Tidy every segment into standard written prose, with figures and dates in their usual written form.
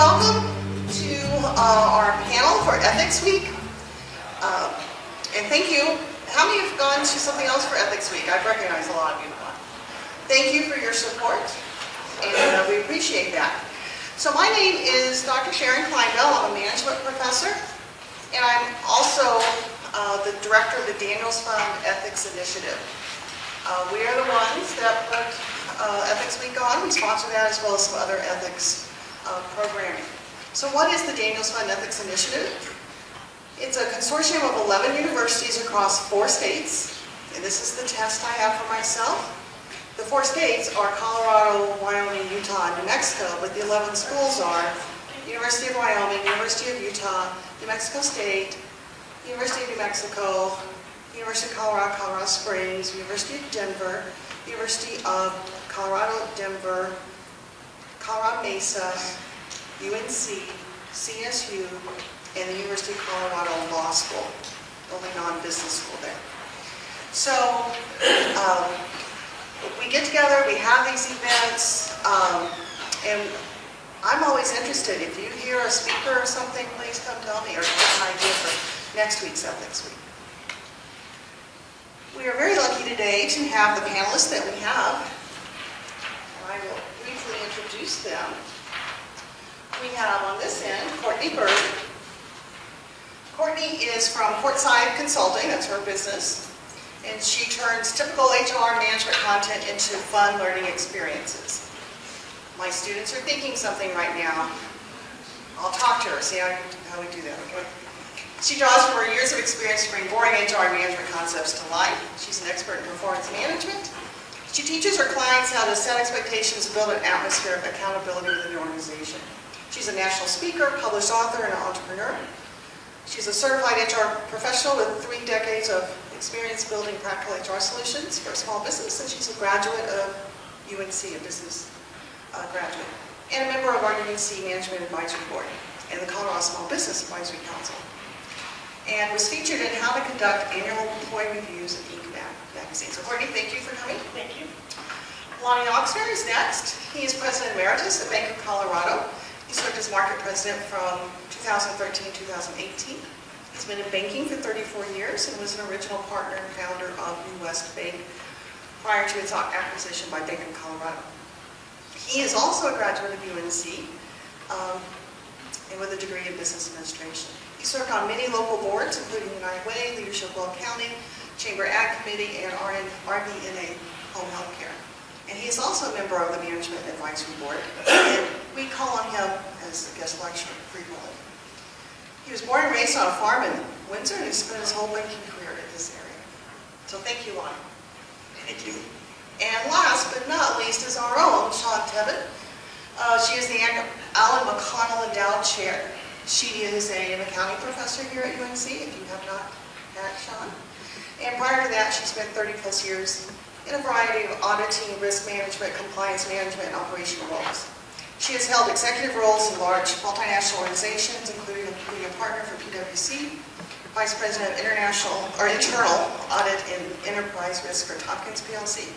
welcome to our panel for Ethics Week. And thank you. How many have gone to something else for Ethics Week? I recognize a lot of you have gone. Thank you for your support, and we appreciate that. So my name is Dr. Sharon Kleinbell. I'm a management professor, and I'm also the director of the Daniels Fund Ethics Initiative. We are the ones that put Ethics Week on. We sponsor that as well as some other ethics programming. So what is the Daniels Fund Ethics Initiative? It's a consortium of 11 universities across 4 states. And this is the test I have for myself. The 4 states are Colorado, Wyoming, Utah, and New Mexico, but the 11 schools are University of Wyoming, University of Utah, New Mexico State, University of New Mexico, University of Colorado, Colorado Springs, University of Denver, University of Colorado, Denver, Colorado Mesa, UNC, CSU, and the University of Colorado Law School, only non-business school there. So we get together, we have these events, and I'm always interested. If you hear a speaker or something, please come tell me, or give an idea for next week's Ethics Week. We are very lucky today to have the panelists that we have. I will briefly introduce them. We have on this end Courtney Bird. Courtney is from Portside Consulting, that's her business, and she turns typical HR management content into fun learning experiences. My students are thinking something right now. I'll talk to her, see how we do that. Okay? She draws from her years of experience to bring boring HR management concepts to life. She's an expert in performance management. She teaches her clients how to set expectations and build an atmosphere of accountability within the organization. She's a national speaker, published author, and an entrepreneur. She's a certified HR professional with 3 decades of experience building practical HR solutions for a small business, and she's a graduate of UNC, a business graduate, and a member of our UNC Management Advisory Board and the Colorado Small Business Advisory Council, and was featured in How to Conduct Annual Employee Reviews in Inc. magazine. So Courtney, thank you for coming. Thank you. Lonnie Oxner is next. He is President Emeritus at Bank of Colorado. He served as market president from 2013-2018. He's been in banking for 34 years and was an original partner and founder of New West Bank prior to its acquisition by Bank of Colorado. He is also a graduate of UNC and with a degree in business administration. He served on many local boards, including United Way, Leadership of Will County, Chamber Ag Committee, and RDNA Home Health Care. And he is also a member of the Management Advisory Board, and we call on him as a guest lecturer frequently. He was born and raised on a farm in Windsor, and he spent his whole banking career in this area. So thank you, Lonnie. Thank you. And last but not least is our own Shawn Tebbett. She is the Alan McConnell Endowed Chair. She is an accounting professor here at UNC, if you have not met Shawn. And prior to that, she spent 30+ years in a variety of auditing, risk management, compliance management, and operational roles. She has held executive roles in large multinational organizations, including being a partner for PwC, Vice President of Internal Audit and Enterprise Risk for Tompkins PLC,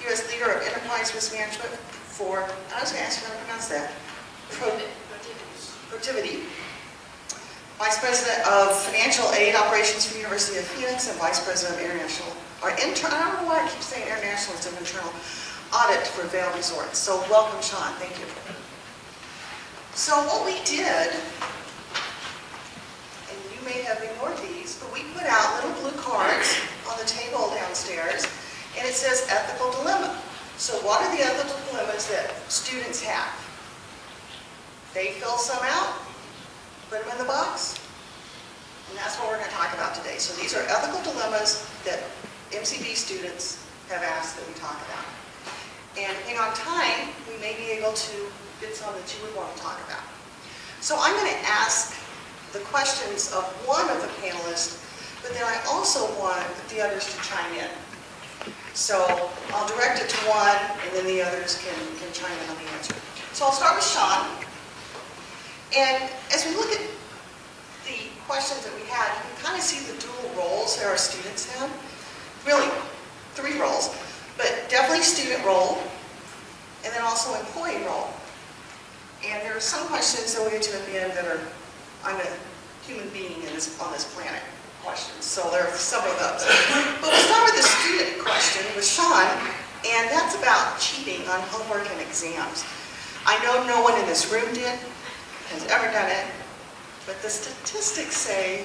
U.S. Leader of Enterprise Risk Management for, I was going to ask you how to pronounce that, Protiviti, Vice President of Financial Aid Operations for the University of Phoenix, and Vice President of International, or I don't know why I keep saying international instead of internal, audit for Vail Resorts. So welcome, Shawn. Thank you. So what we did, and you may have ignored these, but we put out little blue cards on the table downstairs, and it says ethical dilemma. So what are the ethical dilemmas that students have? They fill some out, put them in the box, and that's what we're going to talk about today. So these are ethical dilemmas that MCB students have asked that we talk about. And depending on time, we may be able to get some that you would want to talk about. So I'm going to ask the questions of one of the panelists, but then I also want the others to chime in. So I'll direct it to one, and then the others can chime in on the answer. So I'll start with Shawn. And as we look at the questions that we had, you can kind of see the dual roles that our students have. Really, 3 roles, but definitely student role, and then also employee role. And there are some questions that we'll get to at the end that are, I'm a human being on this planet questions. So there are some of those. But we'll start with the student question with Sean, and that's about cheating on homework and exams. I know no one in this room has ever done it, but the statistics say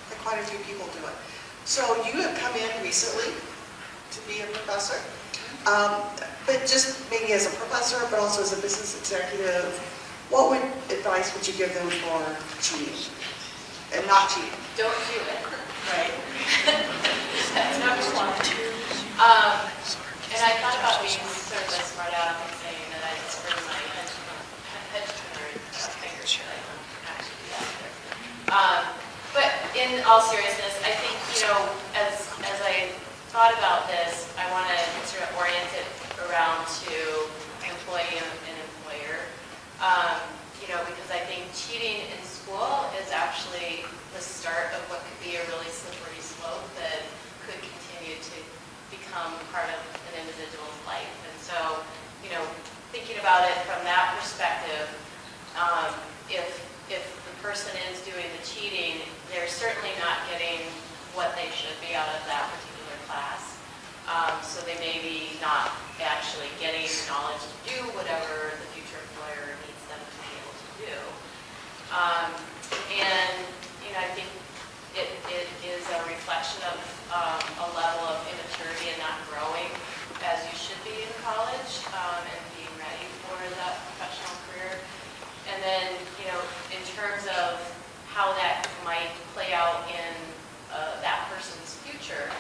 that quite a few people do it. So you have come in recently to be a professor, but just maybe as a professor, but also as a business executive, what advice would you give them for cheating and not cheating? Don't do it, right? That's number one. And I thought about being sort of a smart aleck and saying that I just bring my hedge trimmer fingers, but I don't actually do that. But in all seriousness, I think, as I thought about this, I want to sort of orient it around to employee and employer. Because I think cheating in school is actually the start of what could be a really slippery slope that could continue to become part of an individual's life. And so, thinking about it from that perspective, if the person is doing the cheating, they're certainly not getting what they should be out of that particular class. So they may be not actually getting the knowledge to do whatever the future employer needs them to be able to do. I think it is a reflection of a level of immaturity and not growing as you should be in college and being ready for that professional career. And then, in terms of how that might play out in that person's future,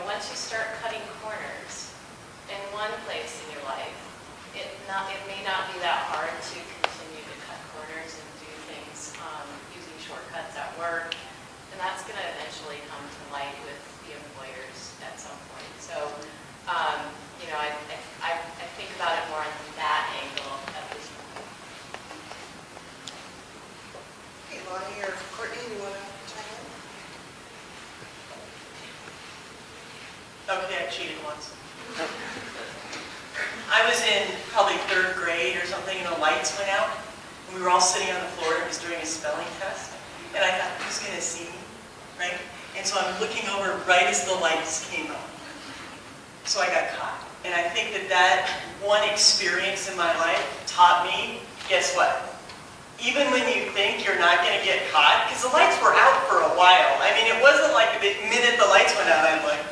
once you start cutting corners in one place in your life, it may not be that hard to continue to cut corners and do things using shortcuts at work, and that's going to eventually come to light with the employers at some point. So, I think about it more from that angle at this point. Hey, Lonnie or Courtney, you want to chime in? Okay, I cheated once. I was in probably 3rd grade or something, and the lights went out, and we were all sitting on the floor, and it was doing a spelling test, and I thought, who's going to see me, right? And so I'm looking over right as the lights came on. So I got caught. And I think that one experience in my life taught me, guess what? Even when you think you're not going to get caught, because the lights were out for a while. I mean, it wasn't like the minute the lights went out, I'm like,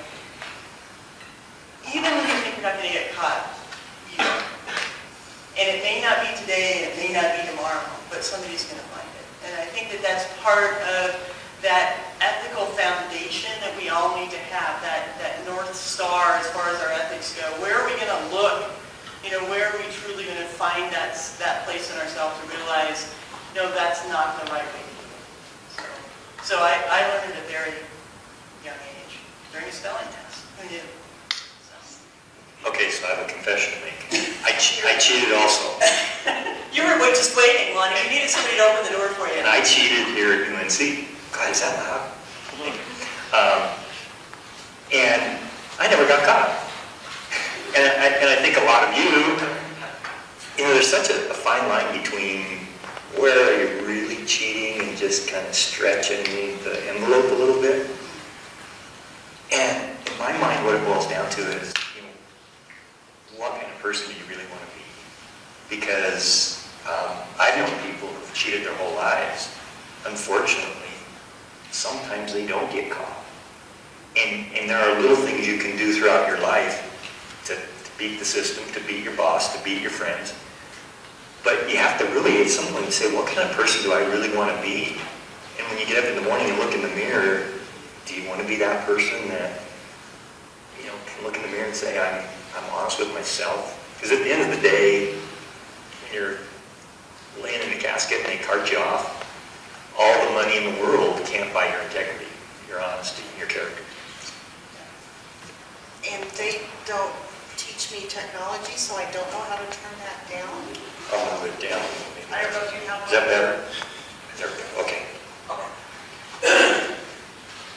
even when you think you're not going to get caught, you don't. And it may not be today, and it may not be tomorrow, but somebody's going to find it. And I think that's part of that ethical foundation that we all need to have, that North Star as far as our ethics go. Where are we going to look? Where are we truly going to find that place in ourselves to realize, no, that's not the right way to do it. So I learned at a very young age, during a spelling test. Who knew? Okay, so I have a confession to make. I cheated also. You were just waiting, Lonnie. You needed somebody to open the door for you. And I cheated here at UNC. God, is that loud? And I never got caught. And I think a lot of there's such a fine line between where are you really cheating and just kind of stretching the envelope a little bit. And in my mind, what it boils down to is, what kind of person do you really want to be? Because I've known people who've cheated their whole lives. Unfortunately, sometimes they don't get caught. And there are little things you can do throughout your life to beat the system, to beat your boss, to beat your friends. But you have to really, at some point, say, what kind of person do I really want to be? And when you get up in the morning and look in the mirror, do you want to be that person that, can look in the mirror and say, I'm honest with myself? Because at the end of the day, when you're laying in the casket and they cart you off, all the money in the world can't buy your integrity, your honesty, your character. And they don't teach me technology, so I don't know how to turn that down. I'll move it down. I don't know if you have. Is that better? There we go. Okay.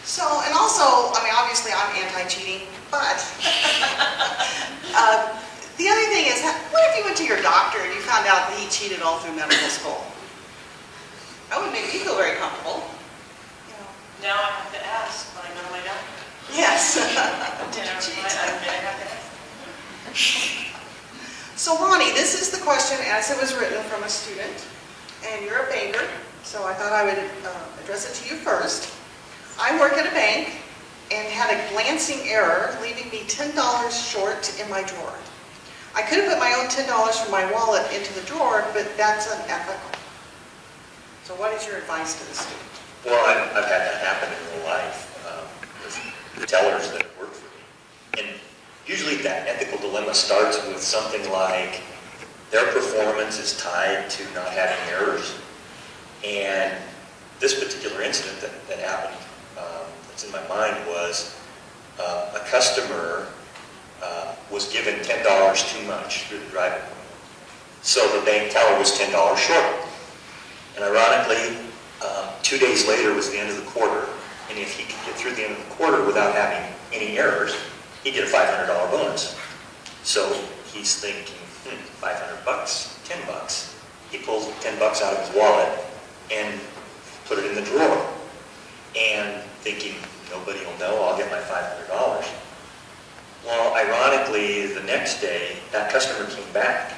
So, and also, obviously I'm anti-cheating, but the other thing is, what if you went to your doctor and you found out that he cheated all through medical school. That would make me feel very comfortable. You know. Now I have to ask when I go to my doctor. Yes. I'm gonna have to ask. So Lonnie, this is the question as it was written from a student, and you're a banker, so I thought I would address it to you first. I work at a bank and had a glancing error leaving me $10 short in my drawer. I could have put my own $10 from my wallet into the drawer, but that's unethical. So what is your advice to the student? Well, I've had that happen in real life with tellers that have worked for me. And usually that ethical dilemma starts with something like their performance is tied to not having errors. And this particular incident that happened that's in my mind was a customer was given $10 too much through the drive-in window. So the bank teller was $10 short. And ironically, 2 days later was the end of the quarter. And if he could get through the end of the quarter without having any errors, he'd get a $500 bonus. So he's thinking, $500 bucks, $10. He pulls $10 out of his wallet and put it in the drawer. And thinking, nobody will know, I'll get my $500. Well, ironically, the next day, that customer came back.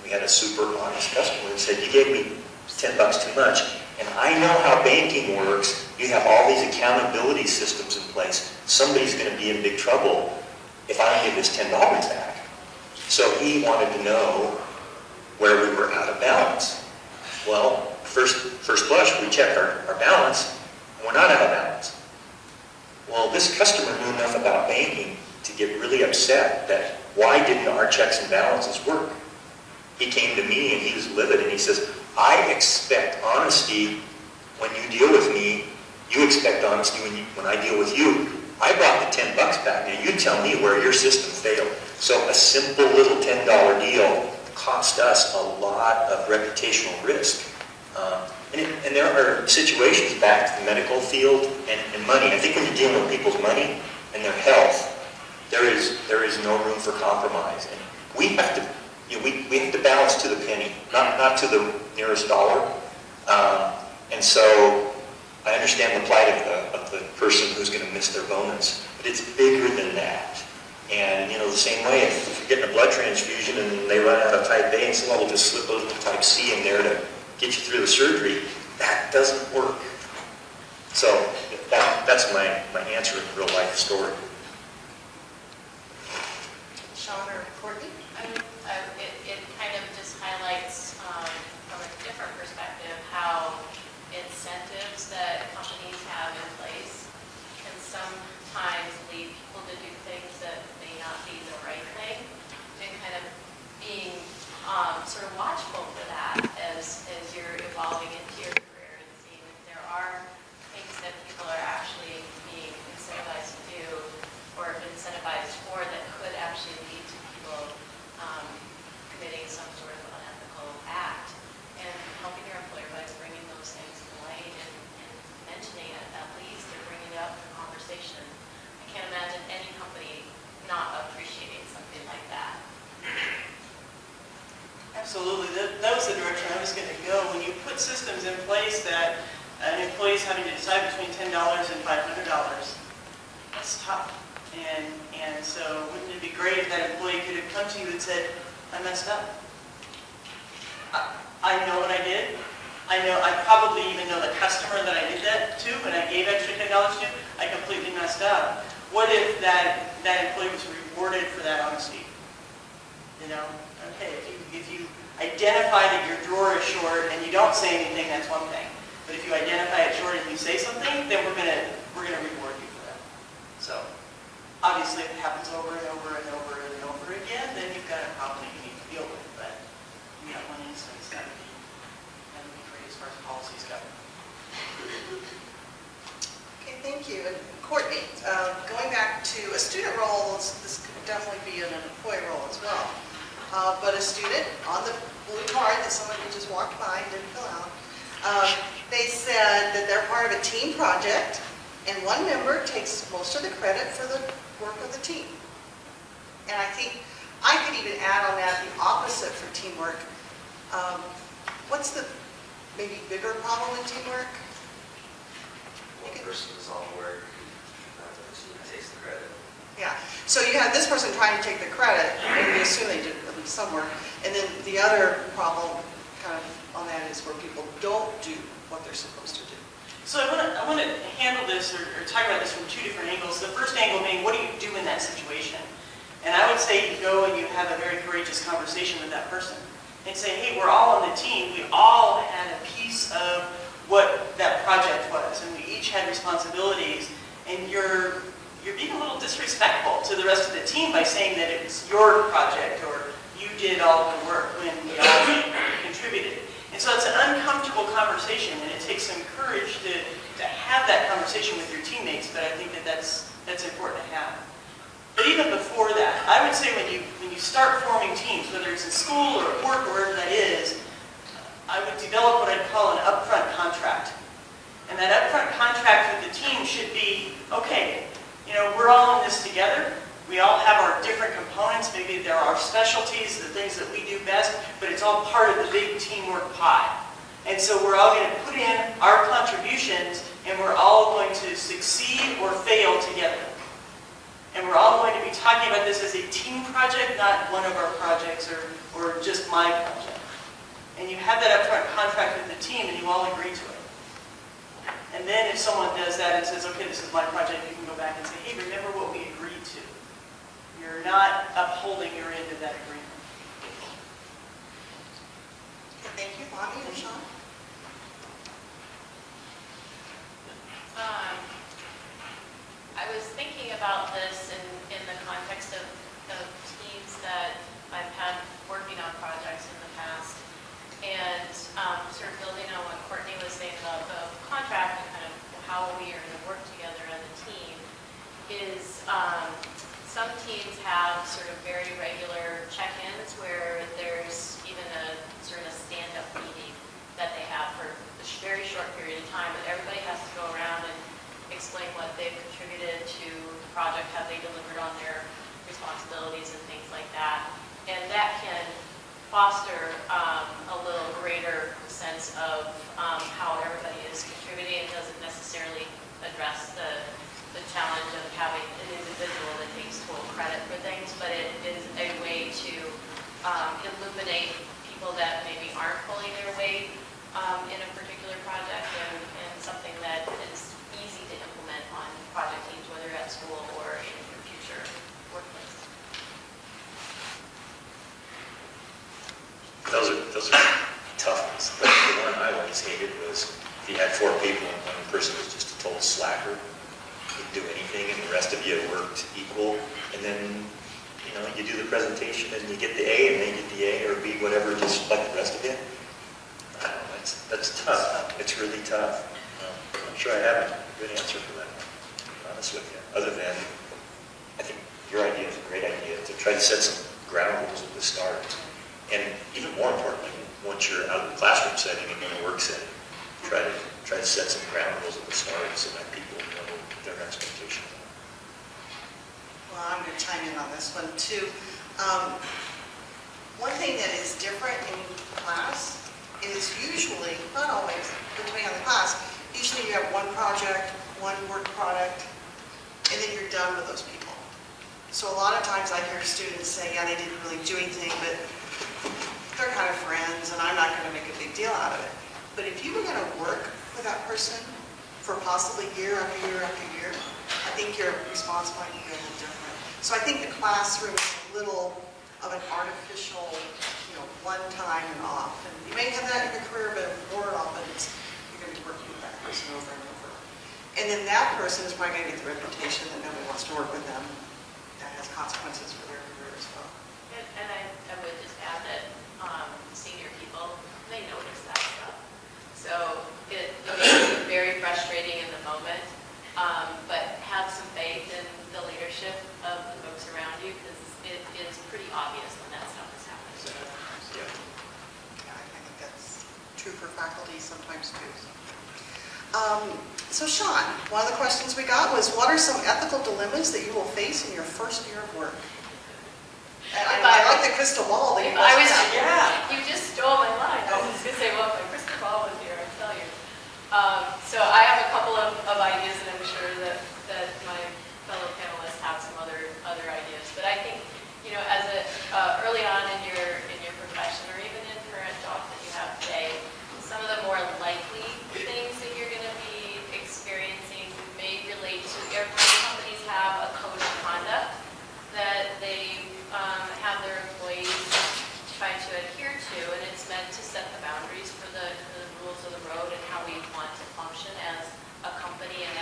We had a super honest customer and said, you gave me $10 too much. And I know how banking works. You have all these accountability systems in place. Somebody's going to be in big trouble if I don't give this $10 back. So he wanted to know where we were out of balance. Well, first blush, we checked our balance, and we're not out of balance. Well, this customer knew enough about banking to get really upset that why didn't our checks and balances work? He came to me and he was livid and he says, I expect honesty when you deal with me. You expect honesty when I deal with you. I brought the $10 back. Now you tell me where your system failed. So a simple little $10 deal cost us a lot of reputational risk. And there are situations back to the medical field and money. I think when you're dealing with people's money and their health, there is no room for compromise. And we have to, we have to balance to the penny, not to the nearest dollar. And so I understand the plight of the person who's going to miss their bonus, but it's bigger than that. And the same way, if you're getting a blood transfusion and they run out of type A and say, well, we'll just slip a little type C in there to get you through the surgery, that doesn't work. So that's my answer in a real life story. Sean or Courtney? It kind of just highlights from a different perspective how incentives that companies have in place can sometimes lead people to do things that may not be the right thing, and kind of being sort of watchful for that as you're evolving into your career and seeing if there are things that people are actually being incentivized to do or incentivized for that could actually lead to people committing some sort of unethical act, and helping your employer by bringing those things to light and mentioning it at least, or bringing it up in conversation. I can't imagine any company not appreciating something like that. Absolutely. That was the direction I was going to go. When you put systems in place that an employee is having to decide between $10 and $500, that's tough. And so wouldn't it be great if that employee could have come to you and said, I messed up. I know what I did. I probably even know the customer that I did that to and I gave extra $10 to. I completely messed up. What if that employee was rewarded for that honesty? Okay, if you identify that your drawer is short and you don't say anything, that's one thing. But if you identify it short and you say something, then we're gonna reward you for that. So obviously, if it happens over and over and over and over again, then you've got a problem that you need to deal with. But we have one instance that would be great as far as policies go. Okay, thank you. And Courtney, going back to a student role, this could definitely be an employee role as well. But a student on the blue card that somebody just walked by and didn't fill out, they said that they're part of a team project and one member takes most of the credit for the work of the team. And I think I could even add on that the opposite for teamwork. What's the maybe bigger problem in teamwork? One person does all the work, another person takes the credit. Yeah, so you have this person trying to take the credit, and we assume they did at least some work, and then the other problem kind of on that is where people don't do what they're supposed to do. So I want to handle this or talk about this from two different angles. The first angle being, what do you do in that situation? And I would say you go and you have a very courageous conversation with that person and say, hey, we're all on the team. We all had a piece of what that project was, and we each had responsibilities, and you're being a little disrespectful to the rest of the team by saying that it was your project or you did all the work when we all contributed. And so it's an uncomfortable conversation, and it takes some courage to have that conversation with your teammates, but I think that that's important to have. But even before that, I would say when you start forming teams, whether it's in school or at work or wherever that is, I would develop what I'd call an upfront contract. And that upfront contract with the team should be, okay, we're all in this together. We all have our different components. Maybe there are specialties, the things that we do best, but it's all part of the big teamwork pie. And so we're all going to put in our contributions, and we're all going to succeed or fail together. And we're all going to be talking about this as a team project, not one of our projects or just my project. And you have that upfront contract with the team, and you all agree to it. And then if someone does that and says, okay, this is my project, you can go back and say, hey, remember what we agreed to. You're not upholding your end of that agreement. Okay, thank you, Bonnie and Sean. I was thinking about this in the context of teams that I've had working on projects in the past, and sort of building on what Courtney was saying about the contract and kind of how we are going to work together as a team, is some teams have sort of very regular check-ins where there's even a sort of a stand-up meeting that they have for a very short period of time, but everybody has to go around and explain what they've contributed to the project, have they delivered on their responsibilities and things like that. And that can foster a little greater sense of how everybody is contributing. It doesn't necessarily address the challenge of having an individual that takes full credit for things, but it is a way to illuminate people that maybe aren't pulling their weight in a particular project, and something that is easy to implement on project teams, whether at school or in your future workplace. Those are tough ones. But the one I always hated was if you had 4 people and one person was just a total slacker, didn't do anything, and the rest of you worked equal, and then you do the presentation and you get the A and they get the A or B, whatever, just like the rest of you. I don't know, that's tough. It's really tough. I'm sure I have a good answer for that, to be honest with you. Other than, I think your idea is a great idea, to try to set some ground rules at the start. And even more importantly, once you're out of the classroom setting and in a work setting, try to set some ground rules at the start so that people know their expectations are. Well, I'm going to chime in on this one too. One thing that is different in class is usually, not always, depending on the class, usually you have one project, one work product, and then you're done with those people. So a lot of times I hear students say, yeah, they didn't really do anything, but they're kind of friends and I'm not going to make a big deal out of it. But if you were going to work with that person for possibly year after year after year, I think your response might be a little different. So I think the classroom is a little of an artificial, one time and off. And you may have that in your career, but more often you're going to be working with that person over and over. And then that person is probably going to get the reputation that nobody wants to work with them. That has consequences for their career as well. And I would just add that senior people, they notice that stuff. So it may be very frustrating in the moment, but have some faith in the leadership of the folks around you, because it is pretty obvious when that stuff is happening. Yeah, I think that's true for faculty sometimes too. So Sean, one of the questions we got was, what are some ethical dilemmas that you will face in your first year of work? And I like the crystal ball that you If I was, must have. Yeah. you just stole my line. I was just gonna say, well, if my crystal ball was here, I'd tell you. So I have a couple of ideas, and I'm sure that my fellow panelists have some other ideas. But I think, you know, as early on in your profession, or even in current job that you have today, some of the more likely things that you're going to be experiencing may relate to, many companies have a code of conduct that they have their employees try to adhere to, and it's meant to set the boundaries for the rules of the road and how we want to function as a company and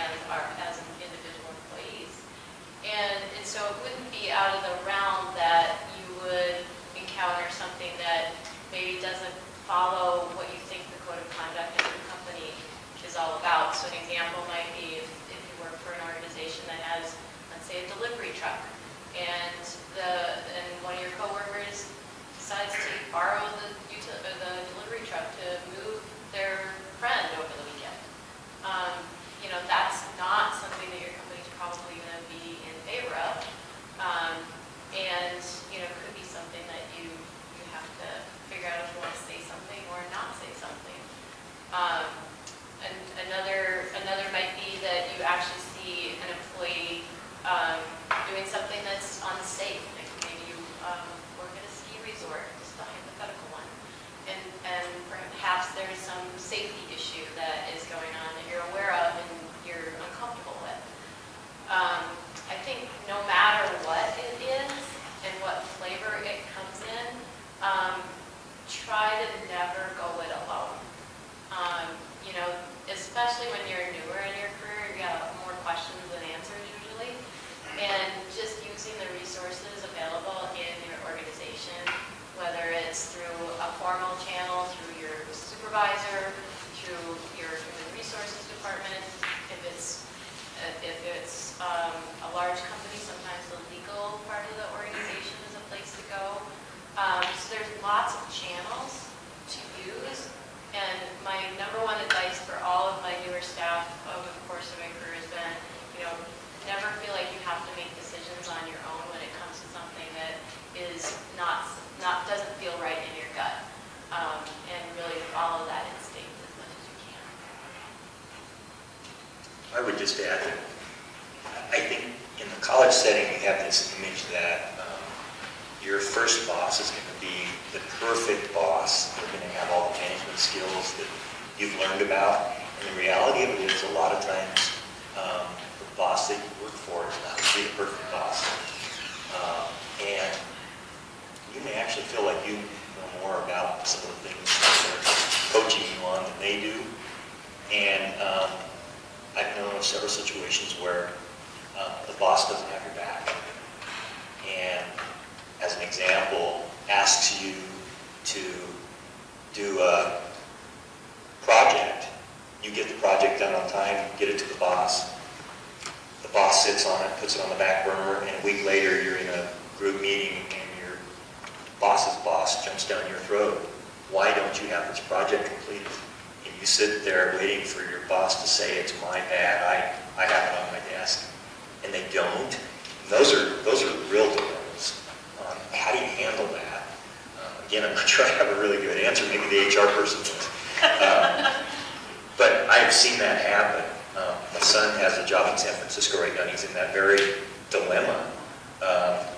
as individual employees. And so it wouldn't be out of the realm that you would encounter something that maybe doesn't follow what you think the code of conduct of the company is all about. So an example might be if you work for an organization that has, let's say, a delivery truck, and one of your coworkers decides to borrow the delivery truck to move their friend over the weekend. You know, that's not something that your company's probably going to be in favor of, and you know, could be something that you have to figure out if you want to say something or not say something. And another might be that you actually see an employee doing something that's unsafe. Like maybe you work at a ski resort, just a hypothetical one, and perhaps there's some safety issue that is going on that you're aware of and you're uncomfortable with. I think no matter what it is and what flavor it comes in, try to never go it alone. You know, especially when you're newer in your career, you got more questions than answers usually. And just using the resources available in your organization, whether it's through a formal channel, through your supervisor, through your human resources department. If it's a large company, sometimes the legal part of the organization is a place to go. So there's lots of channels to use. And my number one advice for all of my newer staff over the course of my career has been, you know, never feel like you have to make decisions on your own when it comes to something that is doesn't feel right in your gut, and really follow that instinct as much as you can. I would just add that I think in the college setting we have this image that your first boss is going to be the perfect boss. They're going to have all the management skills that you've learned about. And the reality of it is a lot of times the boss that you work for is not going to be the perfect boss. And you may actually feel like you know more about some of the things that they're coaching you on than they do. And I've known of several situations where the boss doesn't have your back. And as an example, asks you to do a project. You get the project done on time, get it to the boss. The boss sits on it, puts it on the back burner, and a week later you're in a group meeting and your boss's boss jumps down your throat. Why don't you have this project completed? And you sit there waiting for your boss to say, it's my bad, I have it on my desk. And they don't. And those are real dilemmas. How do you handle that? Again, I'm not sure I have a really good answer. Maybe the HR person does. But I've seen that happen. My son has a job in San Francisco right now, and he's in that very dilemma.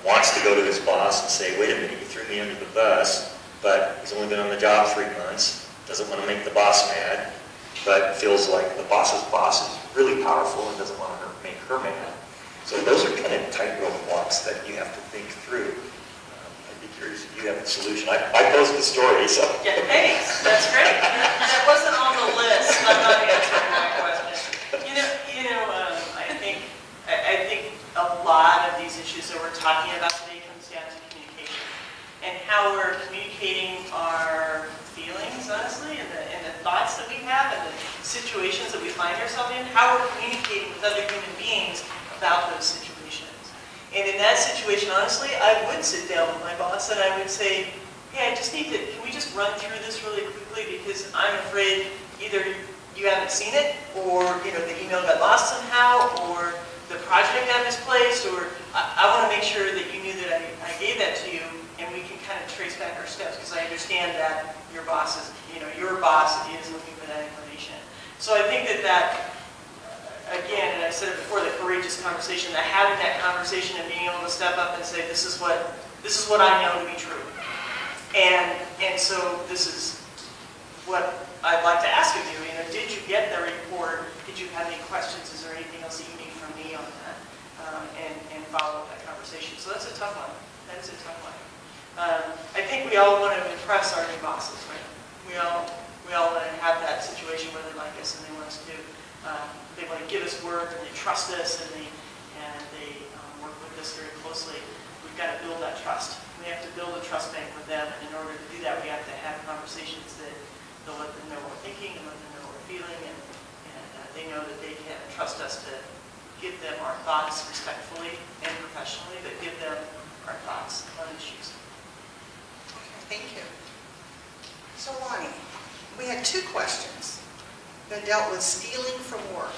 Wants to go to his boss and say, wait a minute, you threw me under the bus, but he's only been on the job 3 months, doesn't want to make the boss mad, but feels like the boss's boss is really powerful and doesn't want to make her mad. So those are kind of tightrope walks that you have to think through. I'd be curious if you have a solution. I posed the story, so. Yeah, thanks. That's great. That wasn't on the list. I'm not answering that question. I think a lot of these issues that we're talking about today comes down to communication and how we're communicating our feelings, honestly, and the thoughts that we have and the situations that we find ourselves in, how we're communicating with other human beings about those situations. And in that situation, honestly, I would sit down with my boss and I would say, hey, can we just run through this really quickly, because I'm afraid either you haven't seen it, or the email got lost somehow, or the project got misplaced, or I want to make sure that you knew that I gave that to you, and we can kind of trace back our steps, because I understand that your boss is, your boss is looking for that information. So I think that again, and I said it before, the courageous conversation, that having that conversation and being able to step up and say, this is what I know to be true. And so this is what I'd like to ask of you. Did you get the report? Did you have any questions? Is there anything else that you need from me on that? And follow up that conversation. So that's a tough one. That is a tough one. I think we all want to impress our new bosses, right? We all want to have that situation where they like us and they want us to do. They want to give us work and they trust us and they work with us very closely. We've got to build that trust. We have to build a trust bank with them, and in order to do that, we have to have conversations that they'll let them know what we're thinking and let them know what we're feeling, and they know that they can trust us to give them our thoughts respectfully and professionally, but give them our thoughts on issues. Okay, thank you. So Lonnie, we had two questions that dealt with stealing from work.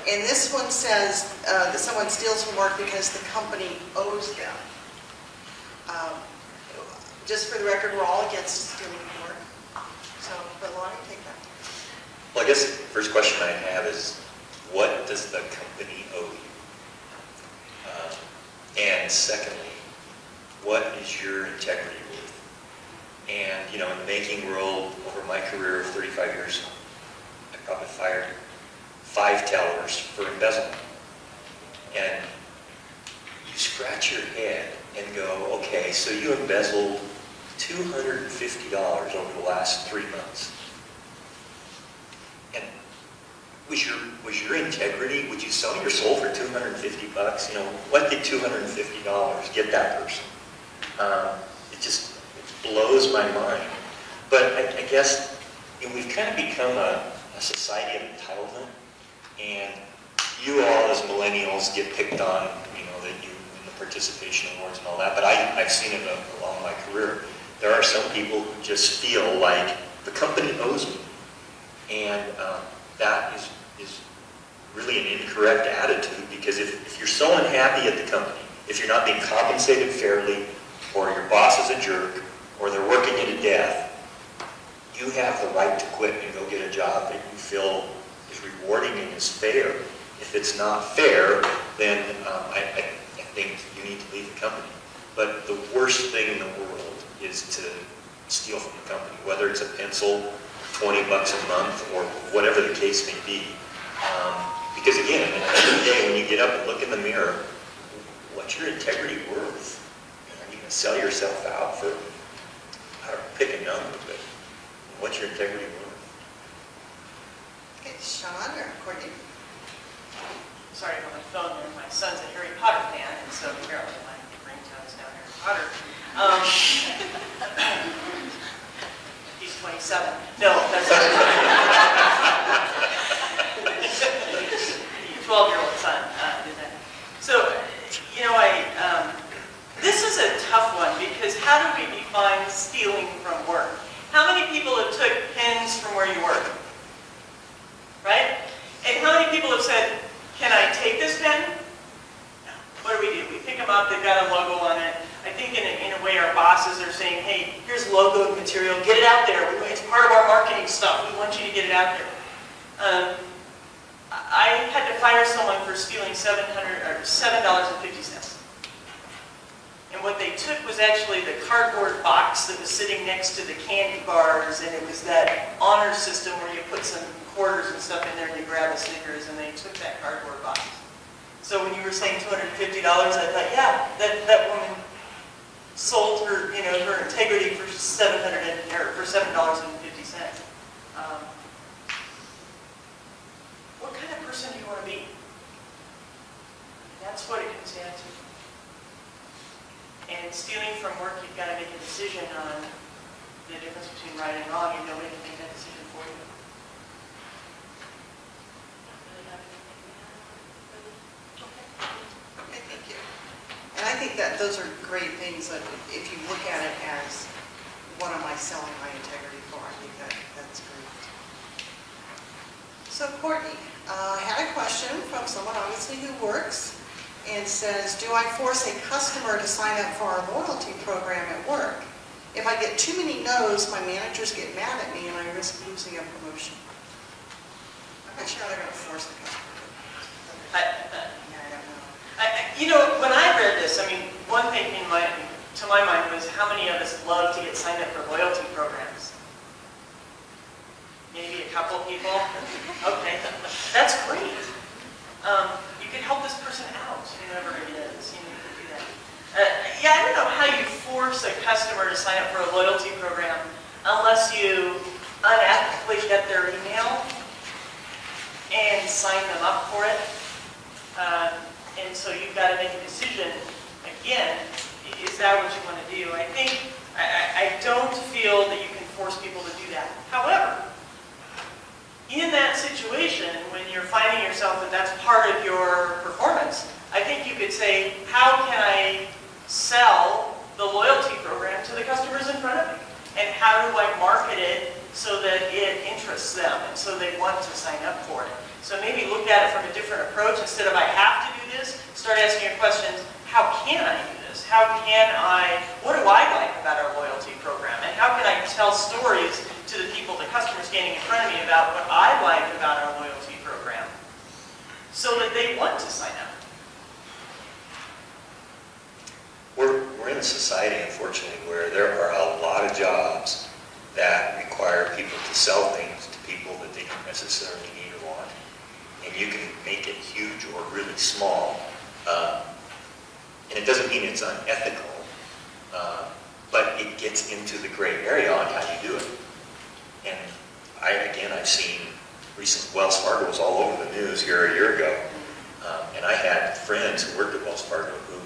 And this one says that someone steals from work because the company owes them. Just for the record, we're all against stealing from work. So, but Lonnie, take that. Well, I guess the first question I have is, what does the company owe you? And secondly, what is your integrity worth? And, in the banking world, over my career of 35 years, I probably fired 5 tellers for embezzlement. And you scratch your head and go, okay, so you embezzled $250 over the last 3 months. And was your integrity, would you sell your soul for $250? What did $250 get that person? It just blows my mind. But I guess we've kind of become a society of entitlement, and you all as millennials get picked on, that you win the participation awards and all that, but I've seen it along my career. There are some people who just feel like the company owes me, and that is really an incorrect attitude, because if you're so unhappy at the company, if you're not being compensated fairly, or your boss is a jerk, or they're working you to death, you have the right to quit and go get a job that you feel is rewarding and is fair. If it's not fair, then I think you need to leave the company. But the worst thing in the world is to steal from the company, whether it's a pencil, $20 a month, or whatever the case may be. Because again, at the end of the day, when you get up and look in the mirror, what's your integrity worth? Are you going to sell yourself out for, I don't know, pick a number, but what's your integrity worth? Okay, Sean or Courtney? Sorry about my phone there. My son's a Harry Potter fan, and so apparently my ringtone is now Harry Potter. He's 27. No, that's not 12-year-old son did that. So, this is a tough one, because how do we define stealing from work? How many people have took pens from where you work? Right? And how many people have said, can I take this pen? No. What do? We pick them up, they've got a logo on it. I think in a way our bosses are saying, hey, here's logoed material, get it out there. It's part of our marketing stuff. We want you to get it out there. I had to fire someone for stealing $7.50. And what they took was actually the cardboard box that was sitting next to the candy bars, and it was that honor system where you put some quarters and stuff in there and you grab a Snickers, and they took that cardboard box. So when you were saying $250, I thought, yeah, that woman sold her, her integrity for $7.50. What kind of person do you want to be? That's what it comes down to. And stealing from work, you've got to make a decision on the difference between right and wrong, and nobody can make that decision for you. Okay, thank you. And I think that those are great things that if you look at it as what am I selling my integrity for, I think that's great. So Courtney, I had a question from someone obviously who works and says, do I force a customer to sign up for our loyalty program at work? If I get too many no's, my managers get mad at me and I risk losing a promotion. I'm not sure they're going to force the customer. I don't know. You know, when I read this, I mean, one thing to my mind was how many of us love to get signed up for loyalty programs? Maybe a couple people? Okay, that's great. You can help this person out, whoever it is. You know, you can do that. Yeah, I don't know how you force a customer to sign up for a loyalty program unless you unethically get their email and sign them up for it. And so you've got to make a decision, again, is that what you want to do? I don't feel that you can force people to do that. However, in that situation, when you're finding yourself that that's part of your performance, I think you could say, how can I sell the loyalty program to the customers in front of me? And how do I market it so that it interests them and so they want to sign up for it? So maybe look at it from a different approach. Instead of I have to do this, start asking your questions, how can I do this? What do I like about our loyalty program? And how can I tell stories to the people, the customers standing in front of me about what I like about our loyalty program so that they want to sign up? We're in a society, unfortunately, where there are a lot of jobs that require people to sell things to people that they don't necessarily need or want. And you can make it huge or really small. And it doesn't mean it's unethical, but it gets into the gray area on how you do it. And I've seen recent, Wells Fargo was all over the news here a year ago. And I had friends who worked at Wells Fargo who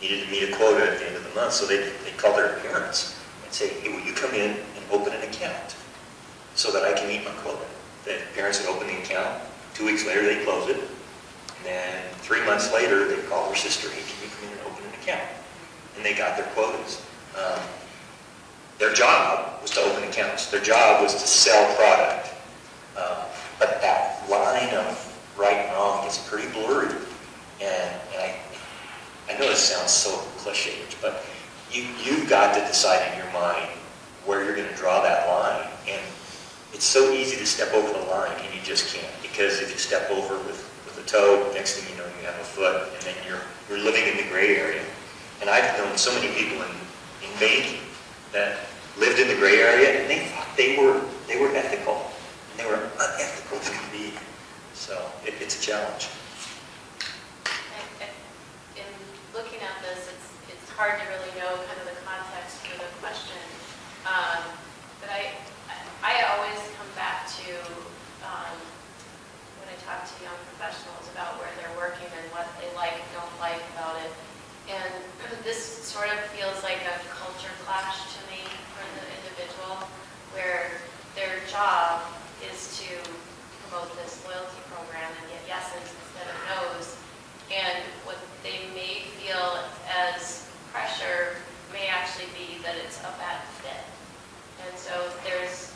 needed to meet a quota at the end of the month, so they call their parents and say, hey, will you come in and open an account so that I can meet my quota? The parents would open the account. 2 weeks later, they close it. And then 3 months later, they call their sister, hey, can you come in and open an account? And they got their quotas. Their job was to open accounts. Their job was to sell product. But that line of right and wrong gets pretty blurry. And I know this sounds so cliche, but you've got to decide in your mind where you're going to draw that line. And it's so easy to step over the line, and you just can't. Because if you step over with a toe, next thing you know, you have a foot, and then you're living in the gray area. And I've known so many people in banking that lived in the gray area, and they thought they were ethical, and they were unethical to be. So it's a challenge. In looking at this, it's hard to really know kind of the context for the question. But I always come back to when I talk to young professionals about where they're working and what they like and don't like about it. And this sort of feels like a culture clash to me for the individual, where their job is to promote this loyalty program and get yeses instead of nos. And what they may feel as pressure may actually be that it's a bad fit. And so there's,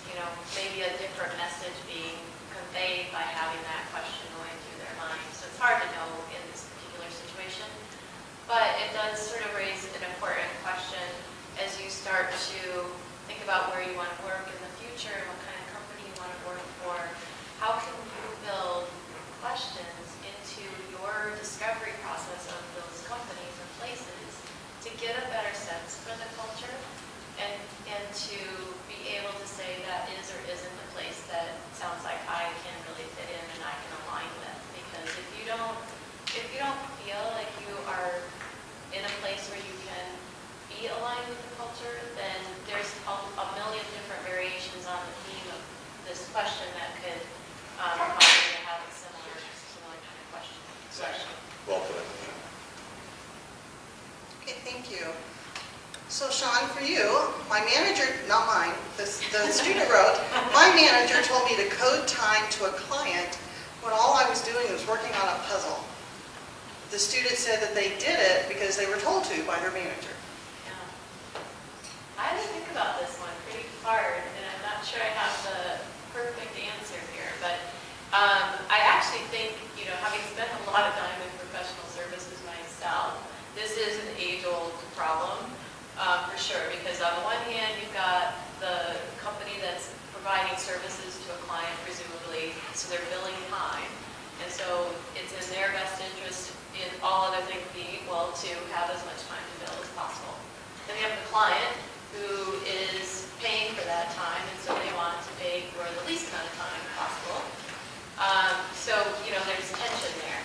maybe a different message being conveyed by having that question going through their mind. So it's hard to know in this particular situation. But it does sort of raise an important question as you start to think about where you want to work in the future and what kind of company you want to work for. How can you build questions into your discovery process of those companies and places to get a better sense for the culture and to be able to say that is or isn't the place that sounds like I can really fit in and I can align with. Because if you don't feel like you are in a place where you can be aligned with the culture, then there's a million different variations on the theme of this question that could cause you to have a similar kind of question. Well put. Okay, thank you. So Sean, for you, my manager, not mine, the student wrote, my manager told me to code time to a client when all I was doing was working on a puzzle. The student said that they did it because they were told to by their manager. Yeah. I had to think about this one pretty hard, and I'm not sure I have the perfect answer here, but I actually think, having spent a lot of time in professional services myself, services to a client presumably, so they're billing time. And so it's in their best interest, in all other things being equal, to have as much time to bill as possible. Then we have the client who is paying for that time, and so they want to pay for the least amount of time possible. So, there's tension there.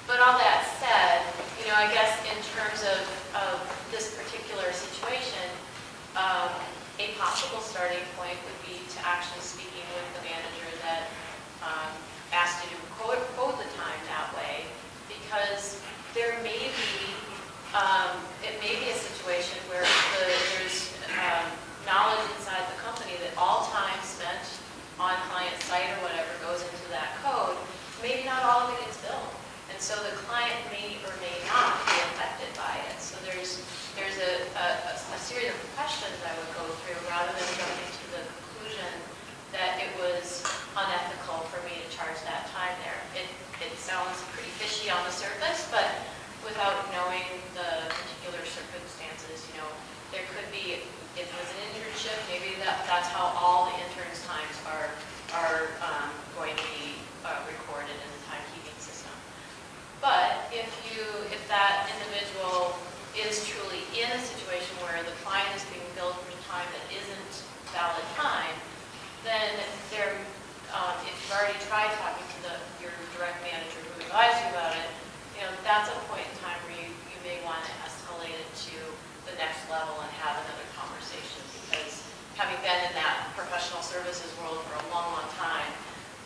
But all that said, I guess in terms of this particular situation, a possible starting point would be to actually speaking with the manager that asked you to code the time that way, because there may be, it may be a situation where there's knowledge inside the company that all time spent on client site or whatever goes into that code. Maybe not all of it gets billed. And so the client may or may not be affected by it. So there's a series of questions I would go through rather than jumping to the conclusion that it was unethical for me to charge that time there. It sounds pretty fishy on the surface, but without knowing the particular circumstances, there could be, if it was an internship, maybe that's how all the interns' times are going to be recorded in the timekeeping system. But if that individual is truly in a situation where the client is being billed for time that isn't valid time, then if you've already tried talking to your direct manager who advised you about it, that's a point in time where you may want to escalate it to the next level and have another conversation. Because having been in that professional services world for a long, long time,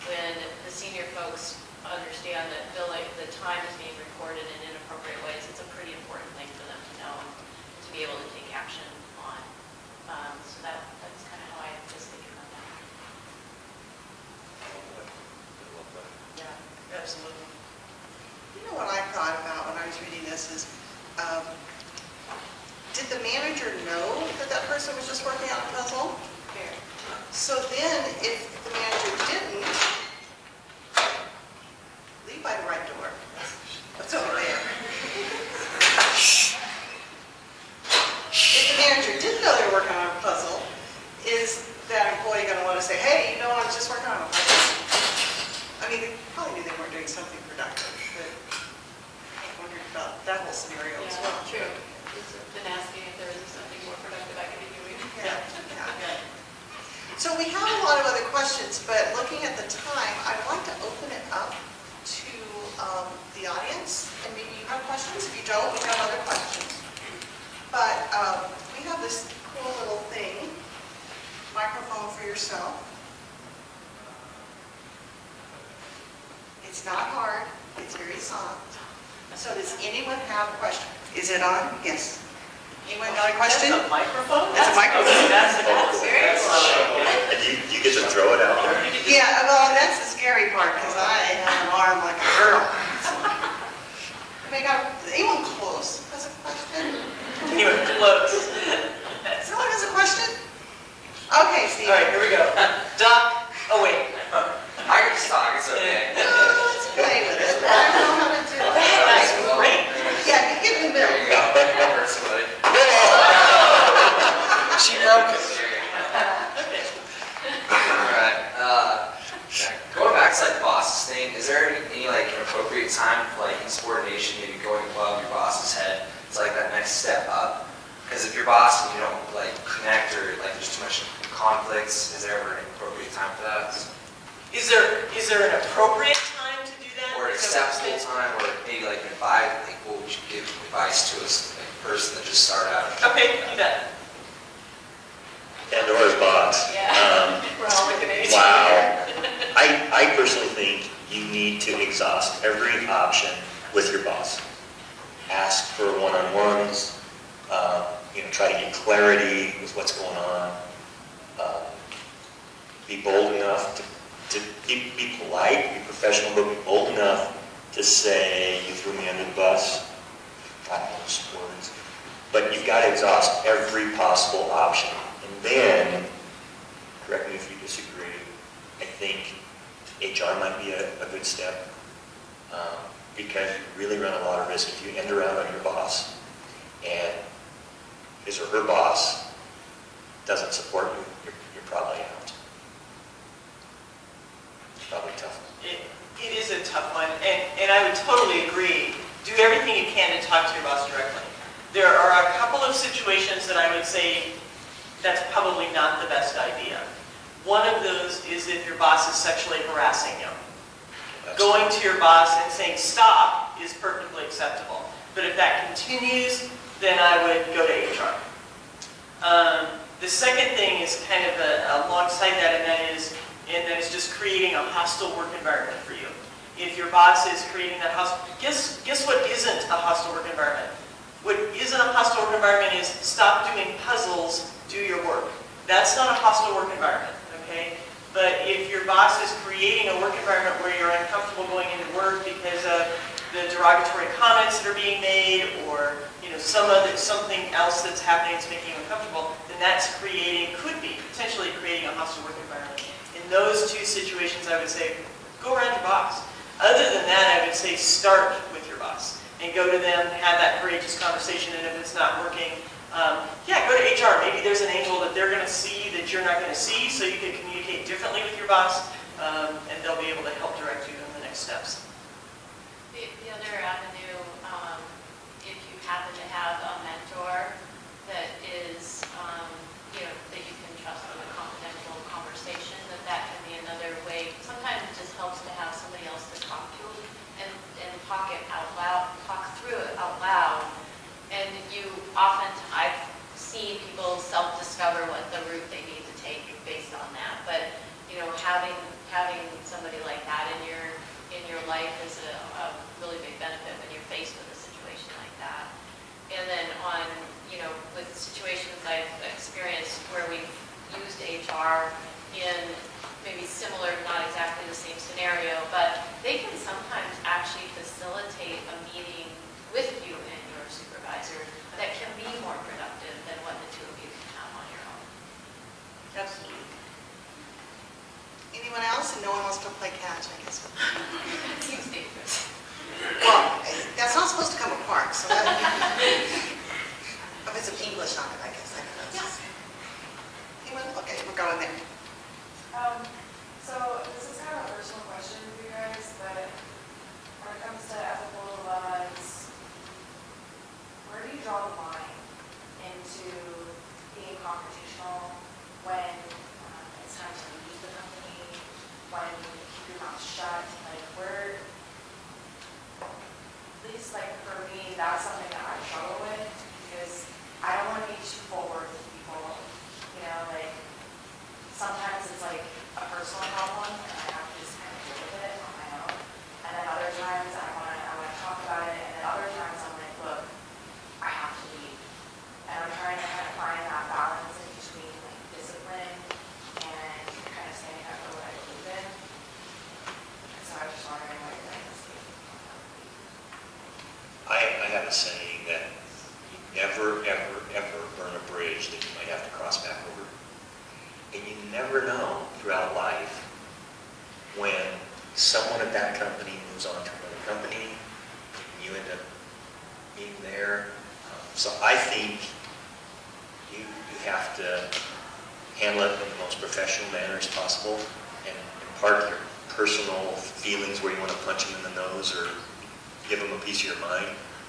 when the senior folks understand that the time is being recorded in inappropriate ways, it's a pretty important thing for them to know and to be able to take action on. So that's kind of how I was thinking about that. Yeah, absolutely. What I thought about when I was reading this is, did the manager know that that person was just working on a puzzle? Fair. So then, if the manager didn't, leave by the right door. What's over there? If the manager didn't know they were working on a puzzle, is that employee going to want to say, hey, I was just working on a puzzle? I mean, they probably knew they weren't doing something productive, but I wondered about that whole scenario as well. True. Been asking if there was something more productive I could be doing. Yeah. So we have a lot of other questions, but looking at the time, I'd like to open it up to the audience, and maybe you have questions. If you don't, we have other questions. But we have this cool little thing, microphone for yourself. It's not hard, it's very soft. So does anyone have a question? Is it on? Yes. Anyone got a question? That's a microphone? That's a microphone. That's Very And you get to throw it out there. Yeah, well, that's the scary part, because I have an arm like a girl. Anyone close has a question? Anyone close? Someone has a question? Okay, Steve. All right, here we go. Doc, oh wait. I can just talk, it's okay. Let's play with it. I don't know how to do it. That's great. Yeah, you get in the middle. Hurts, buddy. She broke it. Alright, going back to like the boss's thing, is there any like appropriate time for like insubordination, maybe going above your boss's head? It's like that next step up. Because if you're boss and you don't like connect or like there's too much conflicts, is there ever an appropriate time for that? Is there an appropriate time to do that? Or acceptable time, or maybe like advice, like what would you give advice to a person that just started out? Okay, do that. Pandora's box. Yeah. We're all looking at each other. Wow. I personally think you need to exhaust every option with your boss. Ask for one-on-ones, try to get clarity with what's going on. Be bold enough to be polite, be professional, but be bold enough to say, you threw me under the bus. I don't know those words. But you've got to exhaust every possible option. And then, correct me if you disagree, I think HR might be a good step because you really run a lot of risk if you end around on your boss and his or her boss doesn't support your you're probably out. It's probably tough. It is a tough one, and I would totally agree. Do everything you can to talk to your boss directly. There are a couple of situations that I would say that's probably not the best idea. One of those is if your boss is sexually harassing you. Going to your boss and saying stop is perfectly acceptable. But if that continues, then I would go to HR. The second thing is kind of alongside that, and that is just creating a hostile work environment for you. If your boss is creating that hostile, guess what isn't a hostile work environment? What isn't a hostile work environment is stop doing puzzles, do your work. That's not a hostile work environment, okay? But if your boss is creating a work environment where you're uncomfortable going into work because of the derogatory comments that are being made, or something else that's happening that's making you uncomfortable, then that's could be potentially creating a hostile work environment. In those two situations, I would say, go around your boss. Other than that, I would say start with your boss and go to them, have that courageous conversation, and if it's not working, go to HR. Maybe there's an angle that they're going to see that you're not going to see, so you can communicate differently with your boss, and they'll be able to help direct you in the next steps. The other avenue, if you happen to have a mentor that is, that you can trust with a confidential conversation, that can be another way. Sometimes it just helps to have somebody else to talk to and talk it out loud, talk through it out loud. And I've seen people self-discover what the route they need to take based on that. But having somebody like that in your life is a really big benefit when you're faced with a situation like that. And then with situations I've experienced where we've used HR in maybe similar, not exactly the same scenario, but they can sometimes actually facilitate a meeting with you and your supervisor that can be more productive than what the two of you can have on your own. Absolutely. Anyone else? And no one wants to play catch, I guess. Seems dangerous. Well, that's not supposed to come apart, so that would be... If it's some English on it, I guess. Anyone? Okay, we're going there. So this is kind of a personal question for you guys, but when it comes to ethical dilemmas, where do you draw the line into being confrontational when it's time to leave the company, when you keep your mouth shut? Like where, at least like for me, that's something that I struggle with because I don't want to be too forward with people. Sometimes it's like a personal problem and I have to just kind of deal with it on my own. And then other times I want to talk about it, and then other times I'm like, look, I have to leave. And I'm trying to kind of find that balance in between like discipline and kind of standing up for what I believe in. And so I was just wondering what your guys' take on that would be. I have a saying that you never, ever, ever burn a bridge that you might have to cross back over. And you never know throughout life when someone at that company moves on to another company, and you end up being there. So I think you have to handle it in the most professional manner as possible and impart your personal feelings where you want to punch them in the nose or give them a piece of your mind.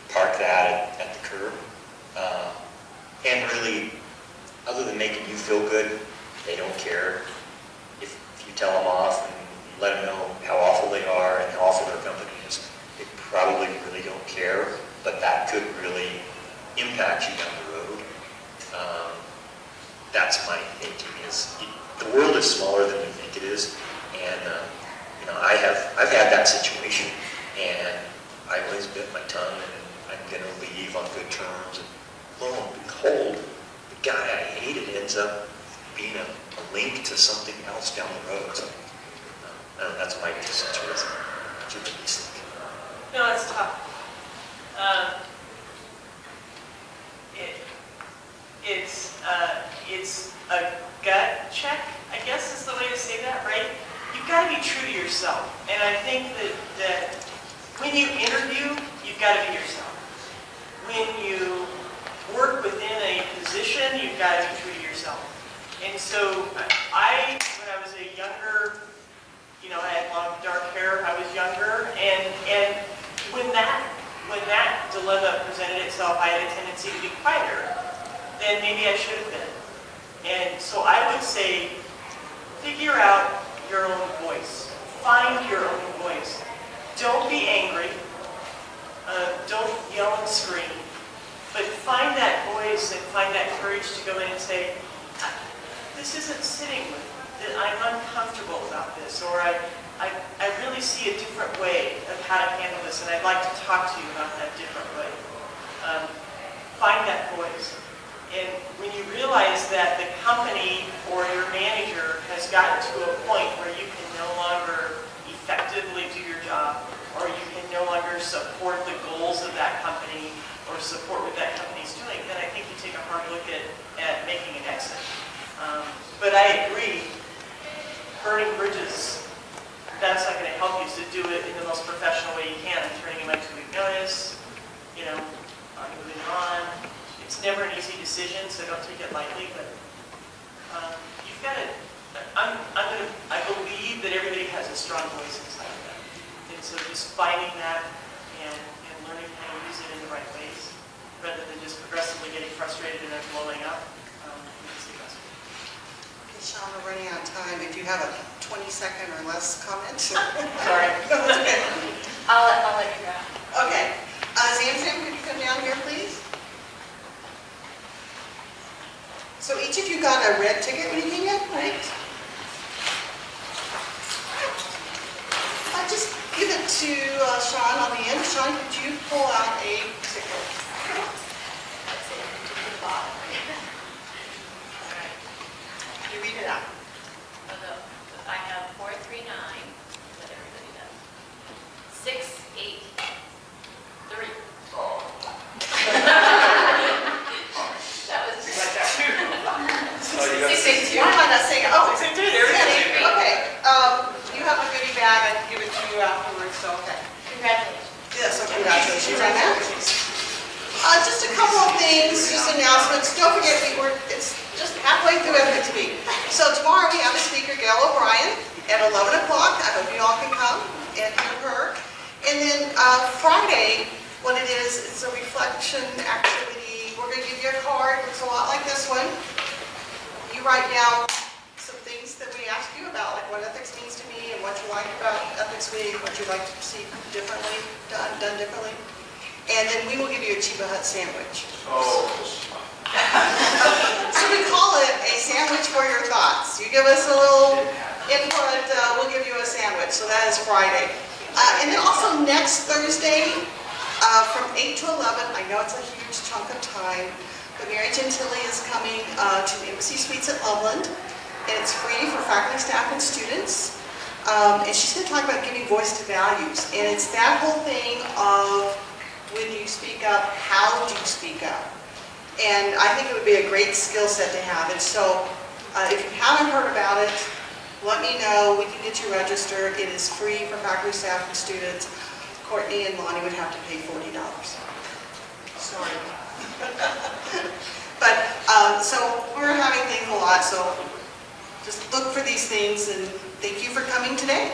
Park that at the curb. And really, other than making you feel good, they don't care. If you tell them off and let them know how awful they are and how awful their company is, they probably really don't care, but that could really impact you down the road. That's my thinking is, the world is smaller than we think it is, and I've had that situation, and I always bit my tongue, and I'm going to leave on good terms, and lo and behold, the guy I hated ends up being a link to something else down the road. So, that's my 2 cents worth. What do you think? No, it's tough. It's a gut check, I guess is the way to say that, right? You've got to be true to yourself. And I think that when you interview, you've got to be yourself. When you work within a position, you've got to be true to yourself. And so when I was a younger, I had long dark hair, I was younger, and when that dilemma presented itself, I had a tendency to be quieter than maybe I should have been. And so I would say, figure out your own voice. Find your own voice. Don't be angry. Don't yell and scream. But find that voice and find that courage to go in and say, this isn't sitting with me. I'm uncomfortable about this, or I really see a different way of how to handle this, and I'd like to talk to you about that different way. Find that voice. And when you realize that the company or your manager has gotten to a point where you can no longer effectively do your job, or you can no longer support the goals of that company or support what that company's doing, then I think you take a hard look at making an exit. But I agree, burning bridges, that's not going to help you, so do it in the most professional way you can, turning in my 2-week notice, I'm moving on. It's never an easy decision, so don't take it lightly, but you've got to, I believe that everybody has a strong voice inside of them. And so just finding that and learning how to use it in the right ways, rather than just progressively getting frustrated and then blowing up, is the best way. Okay, Sean, we're running out of time. If you have a 20-second or less comment. Sorry. No, that's okay. I'll let you go. Okay. Zamzam, could you come down here, please? So each of you got a red ticket when you came in, right? Just give it to Sean on the end. Sean, could you pull out a ticket? That's it, to the bottom. All right. You read it out. I have 439, what everybody does. 683. Oh. That was Oh, you got 682. Why am I not saying it? Oh, Same thing, there we go. okay. You have a goodie bag. I can give it to you afterwards, so okay. Congratulations. Yes, so congratulations on that. Just a couple of things, just announcements. Don't forget, it's just halfway through Ethics Week. So tomorrow we have a speaker, Gail O'Brien, at 11 o'clock. I hope you all can come and hear her. And then Friday, what it is, it's a reflection activity. We're going to give you a card. It looks a lot like this one. You write down some things that we ask you about, like what ethics means to me and what you like about Ethics Week, what you'd like to see differently, done differently. And then we will give you a Chiba Hut sandwich. Oh. So we call it a sandwich for your thoughts. You give us a little input, we'll give you a sandwich. So that is Friday. And then also next Thursday from 8 to 11, I know it's a huge chunk of time, but Mary Gentili is coming to Embassy Suites at Loveland. And it's free for faculty, staff, and students. And she's going to talk about giving voice to values. And it's that whole thing of when you speak up, how do you speak up? And I think it would be a great skill set to have. And so if you haven't heard about it, let me know. We can get you registered. It is free for faculty, staff, and students. Courtney and Lonnie would have to pay $40. Sorry. But so we're having things a lot, so just look for these things, and thank you for coming today.